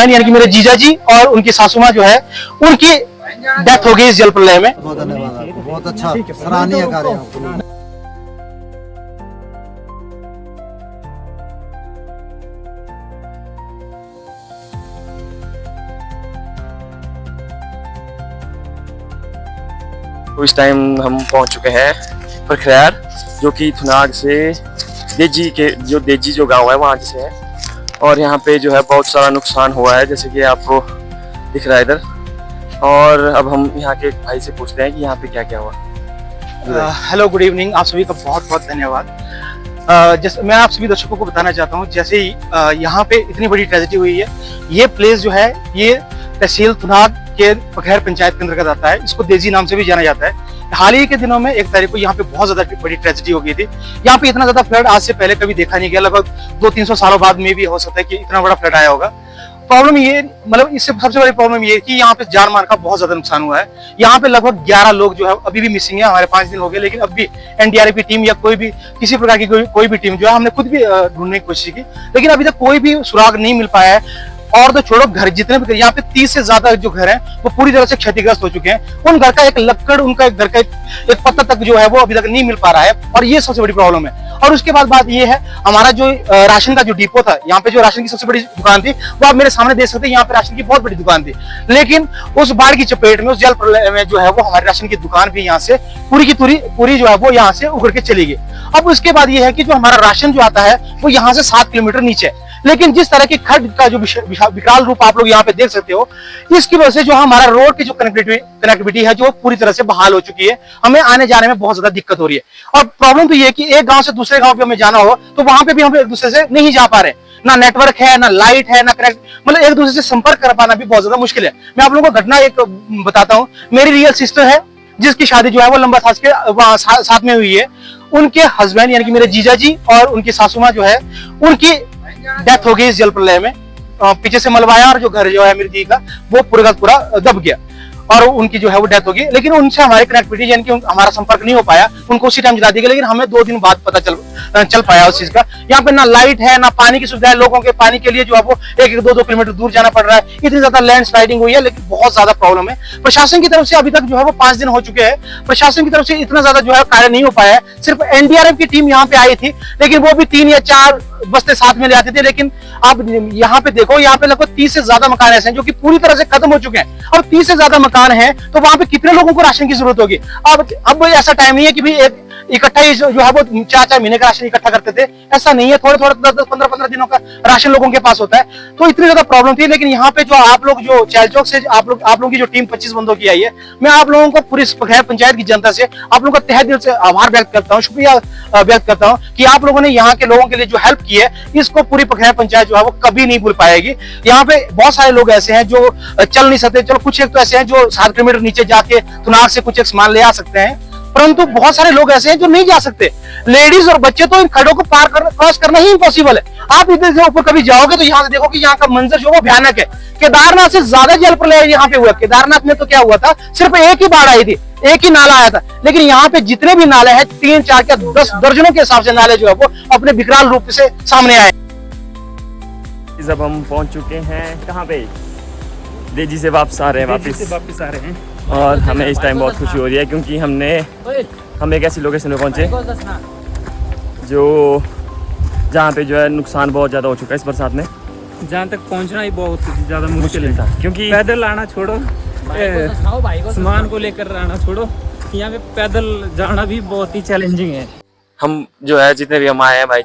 यानी कि मेरे जीजा जी और उनकी सासू माँ जो है उनकी डेथ हो गई इस जल प्रलय में। बहुत धन्यवाद आपको, बहुत अच्छा सराहनीय कार्य आपको। तो इस टाइम हम पहुंच चुके हैं प्रखैर, जो कि थुनाग से देजी जो गांव है वहां से है। और यहाँ पे जो है बहुत सारा नुकसान हुआ है, जैसे कि आपको दिख रहा है इधर। और अब हम यहाँ के भाई से पूछते हैं कि यहाँ पे क्या क्या हुआ। Hello, good evening. आप सभी का बहुत बहुत धन्यवाद। जैसे मैं आप सभी दर्शकों को बताना चाहता हूँ, जैसे ही यहाँ पे इतनी बड़ी ट्रेजेडी हुई है, ये प्लेस जो है ये तहसील थुनाग के प्रखैर पंचायत के अंतर्गत आता है। इसको देजी नाम से भी जाना जाता है। हाल ही के दिनों में 1 तारीख को यहाँ पे बहुत ज्यादा बड़ी ट्रेजेडी हो गई थी। यहाँ पे इतना ज्यादा फ्लड आज से पहले कभी देखा नहीं गया। लगभग 200-300 सालों बाद में भी हो सकता है कि इतना बड़ा फ्लड आया होगा। प्रॉब्लम ये, मतलब इससे सबसे बड़ी प्रॉब्लम ये है कि यहाँ पे जान माल का बहुत ज्यादा नुकसान हुआ है। यहाँ पे लगभग 11 लोग जो है अभी भी मिसिंग है। हमारे 5 दिन हो गए, लेकिन अब भी एनडीआरएफ की टीम या कोई भी किसी प्रकार की कोई भी टीम जो है, हमने खुद भी ढूंढने की कोशिश की, लेकिन अभी तक कोई भी सुराग नहीं मिल पाया है। और तो छोड़ो, घर जितने भी, यहाँ पे 30 से ज्यादा जो घर हैं वो पूरी तरह से क्षतिग्रस्त हो चुके हैं। उन घर का एक लक्कड़, उनका एक घर का एक पत्ता तक जो है वो अभी तक नहीं मिल पा रहा है, और ये सबसे बड़ी प्रॉब्लम है। और उसके बाद बात ये है, हमारा जो राशन का जो डिपो था, यहाँ पे जो राशन की सबसे बड़ी दुकान थी, वो आप मेरे सामने देख सकते हैं। यहाँ पे राशन की बहुत बड़ी दुकान थी, लेकिन उस बाढ़ की चपेट में, उस जल प्रलय में जो है वो हमारी राशन की दुकान भी यहाँ से पूरी की पूरी जो है वो यहाँ से उखड़ के चली गई। अब उसके बाद ये है कि जो हमारा राशन जो आता है वो यहाँ से 7 किलोमीटर नीचे है। लेकिन जिस तरह की खड्ड का जो विकराल रूप आप लोग यहाँ पे देख सकते हो, इसकी वजह से जो हमारा रोड की जो कनेक्टिविटी है जो पूरी तरह से बहाल हो चुकी है। हमें आने जाने में बहुत ज्यादा दिक्कत हो रही है। और प्रॉब्लम तो ये है कि एक गांव से दूसरे गांव पे हमें जाना हो तो वहां पे भी हम एक दूसरे से नहीं जा पा रहे। ना नेटवर्क है, ना लाइट है, ना कनेक्ट, मतलब एक दूसरे से संपर्क कर पाना भी बहुत ज्यादा मुश्किल है। मैं आप लोगों को घटना एक बताता हूँ। मेरी रियल सिस्टर है, जिसकी शादी जो है वो लंबा सास के साथ में हुई है। उनके हस्बैंड यानी कि मेरे जीजा जी और उनकी सासू माँ जो है उनकी डेथ हो गई इस जल प्रलय में। पीछे से मलबाया और जो घर जो है मेरी दी का वो पूरा का पूरा दब गया और उनकी जो है वो डेथ हो गई। लेकिन उनसे हमारी कनेक्टिविटी यानी कि हमारा संपर्क नहीं हो पाया। उनको उसी टाइम जला दिया गया, लेकिन हमें 2 दिन बाद पता चल पाया उस चीज का। यहाँ पे ना लाइट है, ना पानी की सुविधा है। लोगों के पानी के लिए जो है वो 1-2 किलोमीटर दूर जाना पड़ रहा है। इतनी ज्यादा लैंड स्लाइडिंग हुई है, लेकिन बहुत ज्यादा प्रॉब्लम है। प्रशासन की तरफ से अभी तक जो है वो 5 दिन हो चुके हैं। प्रशासन की तरफ से इतना ज्यादा जो है कार्य नहीं हो पाया है। सिर्फ एनडीआरएफ की टीम यहाँ पे आई थी, लेकिन वो भी 3 या 4 बस्ते साथ में ले आते थे। लेकिन आप यहाँ पे देखो, यहाँ पे लगभग 30 से ज्यादा मकान ऐसे हैं जो कि पूरी तरह से खत्म हो चुके हैं। और 30 से ज्यादा मकान हैं तो वहां पे कितने लोगों को राशन की जरूरत होगी। अब ऐसा टाइम नहीं है कि भाई इकट्ठा ही जो है वो 4-4 महीने का राशन इकट्ठा करते थे। ऐसा नहीं है, थोड़े 10-15 दिनों का राशन लोगों के पास होता है। तो इतनी ज्यादा प्रॉब्लम थी। लेकिन यहाँ पे जो आप लोग जो चैल चौक से आप लोगों की जो टीम 25 बंदों की आई है, मैं आप लोगों को पूरी प्रखैर पंचायत की जनता से आप लोगों का तहे दिल से आभार व्यक्त करता हूँ, शुक्रिया व्यक्त करता हूँ कि आप लोगों ने यहाँ के लोगों के लिए जो हेल्प की है, इसको पूरी प्रखैर पंचायत जो है वो कभी नहीं भूल पाएगी। यहाँ पे बहुत सारे लोग ऐसे हैं जो चल नहीं सकते। चलो कुछ एक तो ऐसे हैं जो 7 किलोमीटर नीचे जाके थुनाग से कुछ एक सामान ले आ सकते हैं, परंतु बहुत सारे लोग ऐसे हैं जो नहीं जा सकते। लेडीज और बच्चे तो इन खड्डों को क्रॉस करना ही इम्पॉसिबल है। आप इधर से ऊपर कभी जाओगे तो यहाँ से देखो कि यहाँ का मंजर जो वो भयानक है। केदारनाथ से ज्यादा जल प्रलय यहाँ पे हुआ। केदारनाथ में तो क्या हुआ था, सिर्फ एक ही बाढ़ आई थी, एक ही नाला आया था। लेकिन यहाँ पे जितने भी नाले हैं, 3-4 या 10 दर्जनों के हिसाब से नाले जो है वो अपने विकराल रूप से सामने आए। जब हम पहुंच चुके हैं कहाँ पे, देजी से वापस आ रहे हैं। और हमें इस टाइम बहुत खुशी हो रही है, क्योंकि हम एक ऐसी लोकेशन में पहुंचे जो जहाँ पे जो है नुकसान बहुत ज़्यादा हो चुका है इस बरसात में। जहाँ तक पहुँचना ही बहुत ज़्यादा मुश्किल था, क्योंकि पैदल आना छोड़ो, सामान को लेकर आना छोड़ो, यहाँ पे पैदल जाना भी बहुत ही चैलेंजिंग है। हम जो है जितने भी हम आए हैं भाई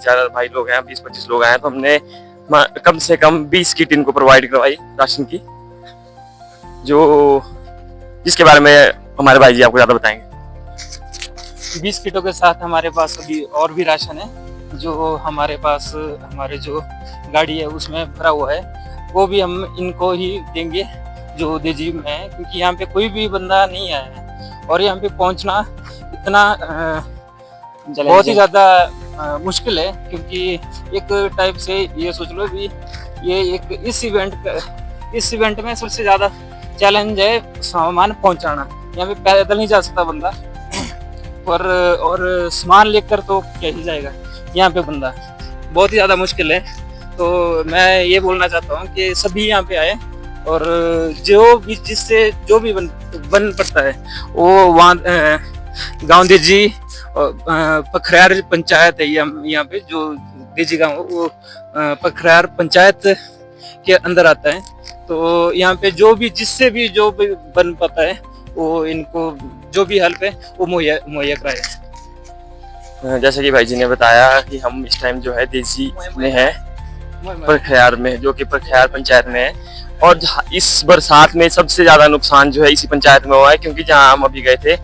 लोग हैं, 20-25 लोग आए हैं, तो हमने कम से कम 20 किट इनको प्रोवाइड करवाई राशन की, जिसके बारे में हमारे भाई जी आपको ज़्यादा बताएंगे। 20 किटों के साथ हमारे पास अभी और भी राशन है, जो हमारे पास हमारे जो गाड़ी है उसमें भरा हुआ है। वो भी हम इनको ही देंगे जो देजी में है, क्योंकि यहाँ पे कोई भी बंदा नहीं आया है और यहाँ पे पहुँचना इतना बहुत ही ज़्यादा मुश्किल है। क्योंकि एक टाइप से ये सोच लो भी, ये एक इस इवेंट में सबसे ज़्यादा चैलेंज है सामान पहुंचाना। यहाँ पे पैदल नहीं जा सकता बंदा, और सामान लेकर तो क्या ही जाएगा यहाँ पे बंदा, बहुत ही ज़्यादा मुश्किल है। तो मैं ये बोलना चाहता हूँ कि सभी यहाँ पे आए और जो भी जिससे जो भी बन पड़ता है वो वहाँ गाँव देजी पखरार पंचायत है यहाँ पे जो देजी गाँव वो पखरार पंचायत के अंदर आता है। तो यहाँ पे जो भी जिससे भी जो भी बन पाता है वो इनको जो भी हेल्प है वो मुहैया कराए। जैसे कि भाई जी ने बताया कि हम इस टाइम जो है देजी में है परखयार में, जो कि परखयार पंचायत में है। और इस बरसात में सबसे ज्यादा नुकसान जो है इसी पंचायत में हुआ है, क्योंकि जहाँ हम अभी गए थे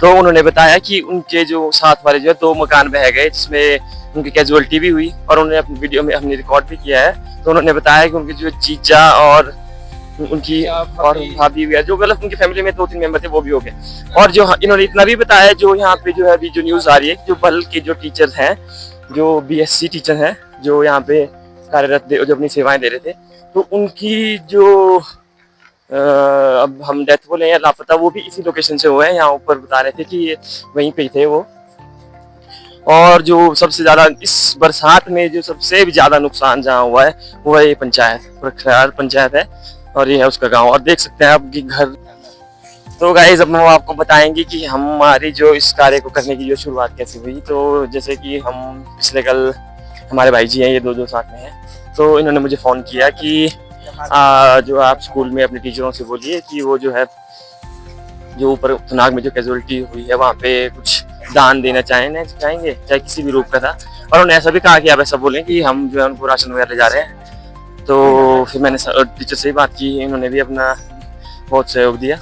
तो उन्होंने बताया कि उनके जो साथ वाले जो है 2 मकान बह गए, जिसमें उनकी कैजुअलिटी भी हुई और उन्होंने अपनी वीडियो में हमने रिकॉर्ड भी किया है। तो उन्होंने बताया कि उनकी जो जीजा और उनकी और भाभी भी है, जो मतलब उनकी फैमिली में 2-3 मेंबर थे वो भी हो गए। और जो इन्होंने इतना भी बताया, जो यहाँ पे जो है अभी जो न्यूज आ रही है, जो बल के जो टीचर हैं, जो BSc टीचर हैं, जो यहाँ पे कार्यरत जो अपनी सेवाएं दे रहे थे, तो उनकी जो अब हम डेथ बोले या लापता, वो भी इसी लोकेशन से हुए हैं। यहाँ ऊपर बता रहे थे कि ये वहीं पे ही थे वो। और जो सबसे ज्यादा इस बरसात में जो सबसे भी ज्यादा नुकसान जहाँ हुआ है वो है ये पंचायत, परखयार पंचायत है और ये है उसका गांव। और देख सकते हैं आपकी घर। तो गाइस अब हम आपको बताएंगे कि हमारी जो इस कार्य को करने की जो शुरुआत कैसे हुई। तो जैसे कि हम पिछले कल, हमारे भाई जी हैं, ये दो साथ में हैं, तो इन्होंने मुझे फ़ोन किया कि जो आप स्कूल में अपने टीचरों से बोलिए कि वो जो है जो ऊपर थुनाग में जो कैजुअलिटी हुई है वहाँ पे कुछ दान देना चाहेंगे, चाहे किसी भी रूप का था। और उन्होंने ऐसा भी कहा कि आप ऐसा बोलें कि हम जो है उनको राशन वगैरह ले जा रहे हैं। तो फिर मैंने टीचर से ही बात की, इन्होंने भी अपना बहुत सहयोग दिया।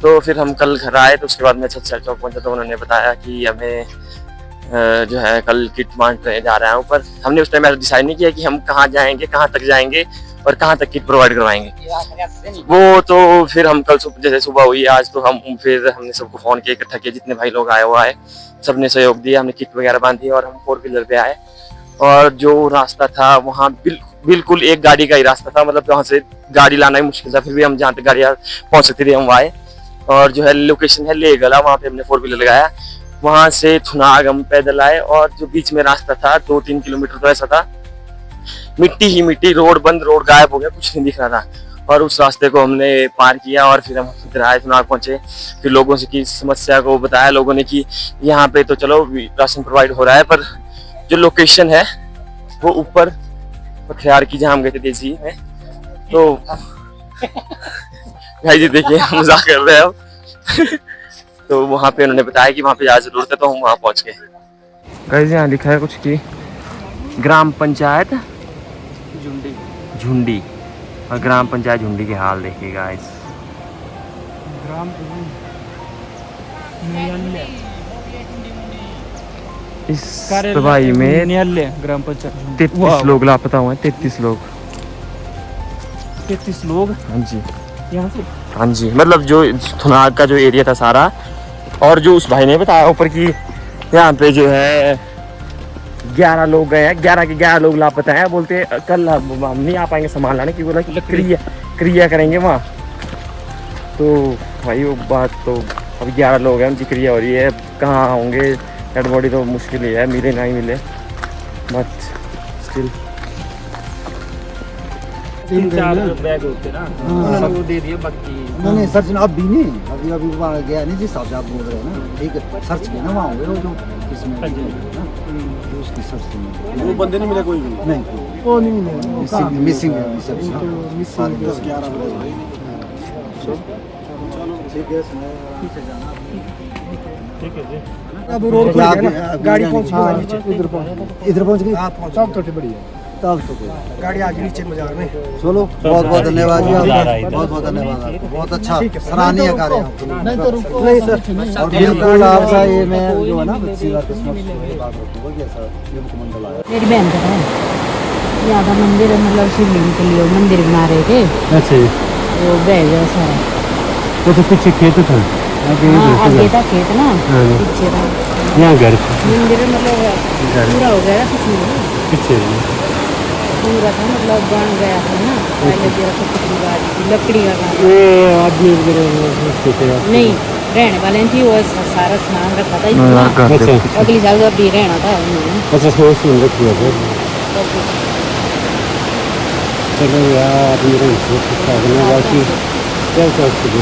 तो फिर हम कल घर आए, तो उसके बाद मैं छत चौक पहुँचा तो उन्होंने बताया कि हमें जो है कल किट बांटने जा रहे हैं ऊपर। हमने उस टाइम ऐसा डिसाइड नहीं किया कि हम कहाँ जाएंगे, कहाँ तक जाएंगे और कहाँ तक किट प्रोवाइड करवाएंगे। वो तो फिर हम कल जैसे सुबह हुई आज, तो फिर हमने सबको फ़ोन किया, इकट्ठा किया, जितने भाई लोग आए हुआ है सबने सहयोग दिया। हमने किट वगैरह बांधी और हम 4 व्हीलर पे आए। और जो रास्ता था वहाँ बिल्कुल एक गाड़ी का ही रास्ता था, मतलब वहाँ से गाड़ी लाना ही मुश्किल था। फिर भी हम जहाँ तक गाड़ियाँ पहुँच सकती थी हम आए। और जो है लोकेशन है लेगला, वहाँ पे हमने 4 व्हीलर लगाया। वहाँ से थुनाग हम पैदल आए और जो बीच में रास्ता था 2-3 किलोमीटर तो ऐसा था, मिट्टी ही मिट्टी, रोड बंद, रोड गायब हो गया, कुछ नहीं दिख रहा था। और उस रास्ते को हमने पार किया और फिर हम इधर आए, थुनाग पहुंचे। फिर लोगों से की समस्या को बताया, लोगों ने कि यहाँ पे तो चलो राशन प्रोवाइड हो रहा है, पर जो लोकेशन है वो ऊपर पखरार की, जहाँ हम गए थे देसी में। तो भाई जी देखिए मजाक कर रहे हैं अब। तो वहाँ पे उन्होंने बताया कि वहाँ पे ज़्यादा जरूरत है, तो हम वहाँ पहुँच गए। गाइस यहाँ लिखा है कुछ कि ग्राम पंचायत झुंडी और ग्राम पंचायत झुंडी के हाल देखिए गाइस। इस तबाही में ग्राम पंचायत 33 लोग लापता हुए हैं। 33 लोग। 33 लोग। हाँ जी, यहाँ से, हाँ जी, मतलब जो थुनाग का जो एरिया था सारा। और जो उस भाई ने बताया ऊपर की यहाँ पे जो है 11 लोग गए हैं, 11 के 11 लोग लापता हैं। बोलते कल हम नहीं आ पाएंगे सामान लाने की, बोला कि क्रिया करेंगे वहाँ। तो भाई वो बात तो अब 11 लोग हैं, उनकी क्रिया हो रही है, कहाँ होंगे डेड बॉडी तो मुश्किल ही है, मिले ना ही मिले, बट स्टिल 3-4 बैग होते ना, उन्होंने वो दे दिए। बाकी नहीं सर्च अभी नहीं, अभी वहाँ गया नहीं, जिस हिसाब से आप बोल रहे हैं ना, ठीक है, सर्च किया ना वहाँ होंगे वो जो इसमें ना, उसकी सर्च नहीं, वो बंदे नहीं मिले कोई भी नहीं, वो नहीं मिले, मिसिंग है अभी सब, मिसिंग 10-11 ठीक है, ठीक है जी। अब रोड गाड़ी पहुंच गई, इधर पहुंच गई, तब तो बढ़िया, तब तो गाड़ी आगे नीचे बाजार में। चलो बहुत बहुत धन्यवाद जी, बहुत बहुत धन्यवाद आपको, बहुत अच्छा सराहनीय कार्य है। नहीं सर, और बिल्कुल आपका ये मैं जो है ना सीधा किस्मत से बात रखूंगा कि ऐसा ये मुख्यमंत्री आया। मेरी बहन का है यहाँ का मंदिर है, मतलब शिवलिंग के लिए मंदिर बना रहे थे। अच्छा, वो बह गया सारा। तो पीछे खेत था, आगे था खेत ना, पीछे था यहाँ घर मंदिर, मतलब पूरा हो गया कुछ नहीं, पीछे पूरा था, मतलब बन गया था ना, पहले जरा कुछ गाड़ी थी, लकड़ी का काम। आदमी नहीं रहने वाले थी, वो सारा सामान रखा था इसमें, अगली साल अभी रहना था उन्होंने। अच्छा, सोच रखी है चलो यार मेरे बाकी क्या कर सकते।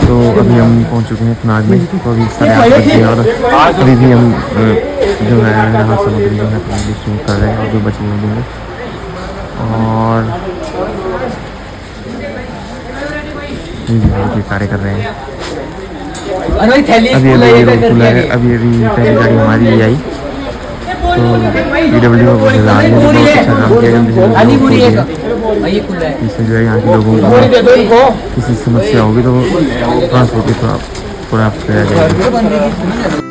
तो अभी हम पहुंच चुके हैं थनाग में, तो अभी 8:30 बज गए और अभी भी हम जो है यहाँ समुद्री जो है शूट कर रहे हैं और जो बचे हुए हैं और ये कार्य कर रहे हैं। अभी अभी ये रोड खुला है, अभी पहली गाड़ी हमारी आई तो PWD को बुला रही है, बहुत अच्छा काम किया इससे जो है यहाँ के लोगों को किसी समस्या होगी तो ट्रांसपोर्ट की प्राप्त किया जाएगा।